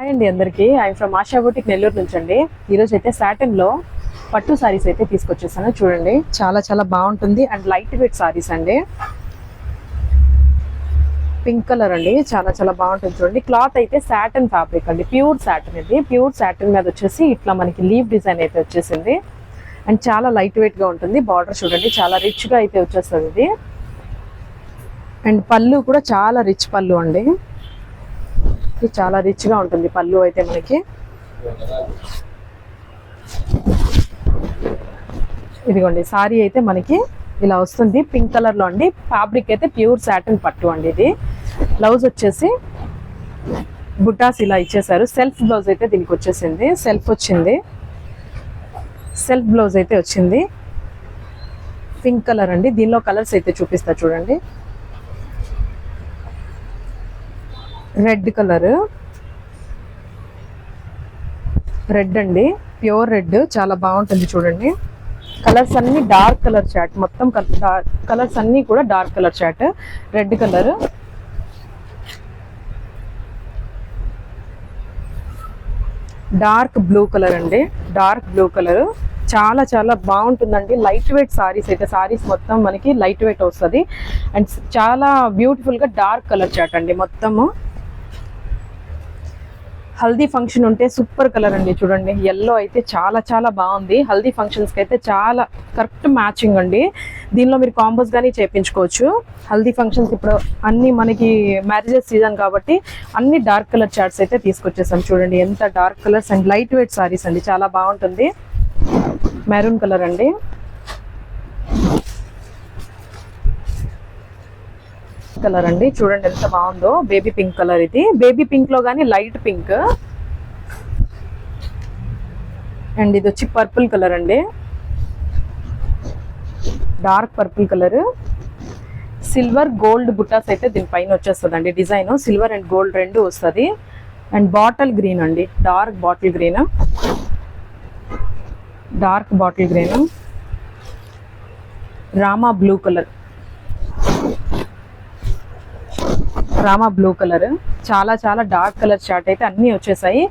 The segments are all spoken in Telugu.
హాయ్ అండి అందరికీ. I from ASHA boutique Nellore నుంచి అండి. ఈరోజు అయితే సాటిన్లో పట్టు సారీస్ అయితే తీసుకొచ్చేసాను. చూడండి, చాలా చాలా బాగుంటుంది అండ్ లైట్ వెయిట్ సారీస్ అండి. పింక్ కలర్ అండి, చాలా చాలా బాగుంటుంది. చూడండి, క్లాత్ అయితే సాటిన్ ఫ్యాబ్రిక్ అండి, ప్యూర్ సాటిన్. ఇది ప్యూర్ సాటిన్ మీద వచ్చేసి ఇట్లా మనకి లీవ్ డిజైన్ అయితే వచ్చేసింది అండ్ చాలా లైట్ వెయిట్ గా ఉంటుంది. బార్డర్ చూడండి, చాలా రిచ్ గా అయితే వచ్చేస్తుంది ఇది. అండ్ పళ్ళు కూడా చాలా రిచ్ పళ్ళు అండి, చాలా రిచ్ గా ఉంటుంది పళ్ళు అయితే మనకి. ఇదిగోండి, సారీ అయితే మనకి ఇలా వస్తుంది పింక్ కలర్ లో అండి. ఫ్యాబ్రిక్ అయితే ప్యూర్ సాటిన్ పట్టు అండి. ఇది బ్లౌజ్ వచ్చేసి బుటాస్ ఇలా ఇచ్చేసారు. సెల్ఫ్ బ్లౌజ్ అయితే దీనికి వచ్చేసింది, సెల్ఫ్ వచ్చింది, సెల్ఫ్ బ్లౌజ్ అయితే వచ్చింది. పింక్ కలర్ అండి. దీనిలో కలర్స్ అయితే చూపిస్తా చూడండి. రెడ్ కలర్, రెడ్ అండి, ప్యూర్ రెడ్, చాలా బాగుంటుంది చూడండి. కలర్స్ అన్ని డార్క్ కలర్ చాట్, మొత్తం కలర్స్ అన్ని కూడా dark colour chart. Red colour, dark blue colour అండి, డార్క్ బ్లూ కలర్, చాలా చాలా బాగుంటుందండి. లైట్ వెయిట్ సారీస్ అయితే, సారీస్ మొత్తం మనకి లైట్ వెయిట్ వస్తుంది అండ్ చాలా బ్యూటిఫుల్ గా డార్క్ కలర్ చాట్ అండి. మొత్తము హల్దీ ఫంక్షన్ ఉంటే సూపర్ కలర్ అండి. చూడండి, ఎల్లో అయితే చాలా చాలా బాగుంది. హల్దీ ఫంక్షన్స్కి అయితే చాలా కరెక్ట్ మ్యాచింగ్ అండి. దీనిలో మీరు కాంబోస్ కానీ చేయించుకోవచ్చు. హల్దీ ఫంక్షన్స్ ఇప్పుడు అన్ని మనకి మ్యారేజెస్ సీజన్ కాబట్టి అన్ని డార్క్ కలర్ చార్ట్స్ అయితే తీసుకొచ్చేసాం. చూడండి, ఎంత dark colours and light weight saris అండి, చాలా బాగుంటుంది. మెరూన్ కలర్ అండి, కలర్ అండి, చూడండి ఎంత బాగుందో. బేబీ పింక్ కలర్, ఇది బేబీ పింక్ లో గానీ లైట్ పింక్. అండ్ ఇది వచ్చి పర్పుల్ కలర్ అండి, dark purple colour. Silver gold బుట్టాస్ అయితే దీనిపైన వచ్చేస్తుంది అండి. డిజైన్ సిల్వర్ అండ్ గోల్డ్ రెండు వస్తుంది. అండ్ బాటిల్ గ్రీన్ అండి, dark bottle green, dark bottle green. Rama blue colour, Rama blue colour, చాలా చాలా డార్క్ కలర్ చార్ట్ అయితే అన్ని వచ్చేసాయి.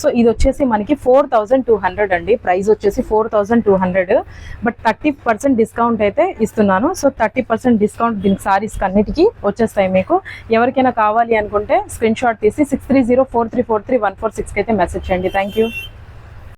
సో ఇది వచ్చేసి మనకి 4200 అండి. ప్రైస్ వచ్చేసి 4200, బట్ 30% డిస్కౌంట్ అయితే ఇస్తున్నాను. సో 30% డిస్కౌంట్ దీనికి సారీస్ అన్నిటికీ వచ్చేస్తాయి మీకు. ఎవరికైనా కావాలి అనుకుంటే స్క్రీన్ షాట్ తీసి 6304343146 అయితే మెసేజ్ చేయండి. Thank you.